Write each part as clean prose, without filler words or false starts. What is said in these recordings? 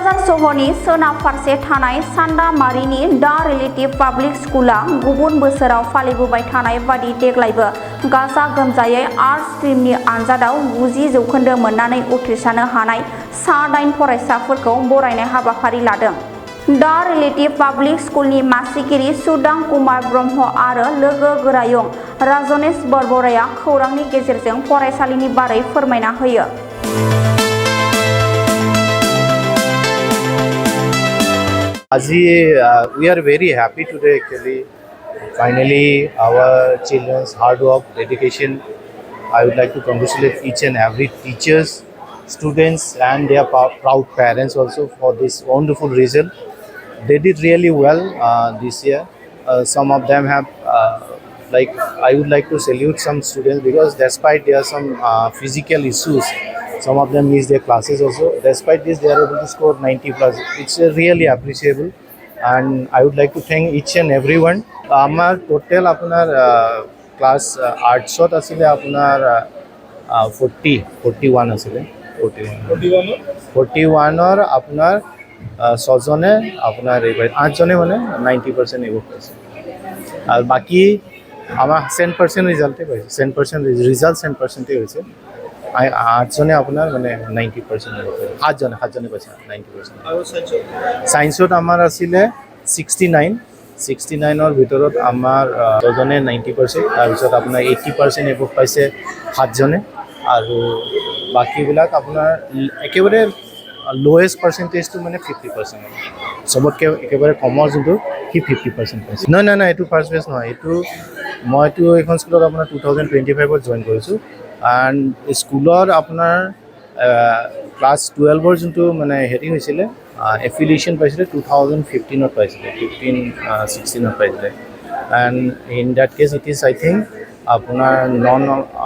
क'क्राझार सहरनि सोनाब फारसे थानाय सान्दामारिनि दा रिलेटिभ पाब्लिक स्कुला गुबुन बोसोराव फालिबोबाय थानाय बादि देग्लायबो गाजा गोमजायै आर्ट्स स्ट्रीमनि आनजादाव 90 जौखोन्दो मोननानै उथ्रिसारनो हानाय सा 8 फरायसाफोरखौ बरायनाय हाबाफारि लादों। दा रिलेटिभ पाब्लिक स्कुलनि मासिगिरि सुदां कुमार ब्रह्म आरो लोगो गोरायुं राजनेश बरबराया खौरांनि गेजेरजों फरायसालिनि बारै फोरमायना होयो। We are very happy today actually. Finally, our children's hard work, dedication. I would like to congratulate each and every teachers, students and their proud parents also for this wonderful result. They did really well this year. Some of them have I would like to salute some students because despite there are some physical issues, some of them miss their classes also. Despite this, they are able to score 90 plus. It's really appreciable, and I would like to thank each and everyone. Amar total apunar class artsot asile apunar 41 asile 41 or apunar ছজনে আপোনাৰ এইবাৰ 8 জনে মানে 90% এভব পাইছে আৰু বাকি আমাৰ 100% ৰিজাল্টে পাইছে 100% result 100% হৈছে 8 জনে আপোনাৰ মানে 90% এভব পাইছে 7 জনে পাইছে 90% আৰু সায়েন্সত আমাৰ আছিল 69 ৰ ভিতৰত আমাৰ 6 জনে 90% তাৰ পিছত আপোনাৰ 80% এভব পাইছে 7 জনে আৰু বাকিবিলাক আপোনাৰ একেবাৰে lowest percentage to মানে 50%. সবতকে একেবাৰে কমৰ যোনটো কি 50% পাইছে। না এটো ফাৰ্স্ট বেচ নহয়, এটো মইতো এখন স্কুলত আপোনাৰ 2025 ত জয়েন কৰিছো এণ্ড স্কুলৰ আপোনাৰ ক্লাছ 12 ৰ যোনটো মানে হেৰি হৈছিল এফিলিয়েশ্যন পাইছিলে 2015 ত পাইছিলে 16 ত পাইছিলে and in that case it is I think আপোনাৰ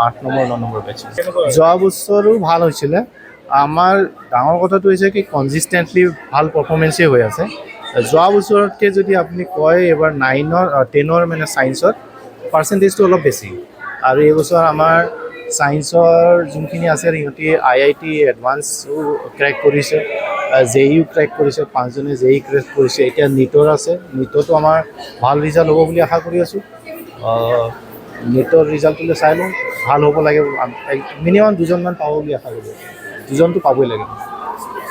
8 নম্বৰ বেচ। যোৱা বছৰো ভাল হৈছিলে। আমাৰ ডাঙৰ কথাটো হৈছে কি কনজিষ্টেণ্টলি ভাল পাৰফৰ্মেঞ্চেই হৈ আছে। যোৱা বছৰতকৈ যদি আপুনি কয় এবাৰ 10ৰ মানে ছায়েন্সত পাৰ্চেণ্টেজটো অলপ বেছি আৰু এই বছৰ আমাৰ ছায়েন্সৰ যোনখিনি আছে সিহঁতি IIT এডভান্সো ক্ৰেক কৰিছে, JEU ক্ৰেক কৰিছে, 5 জনে JEU ক্ৰেক কৰিছে। এতিয়া নীটৰ আছে, নীটতো আমাৰ ভাল ৰিজাল্ট হ'ব বুলি আশা কৰি আছোঁ। নীটৰ ৰিজাল্টটোলৈ চাই লওঁ, ভাল হ'ব লাগে। মিনিমাম 2জনমান পাব বুলি আশা কৰোঁ। 2জনটো পাবই লাগে।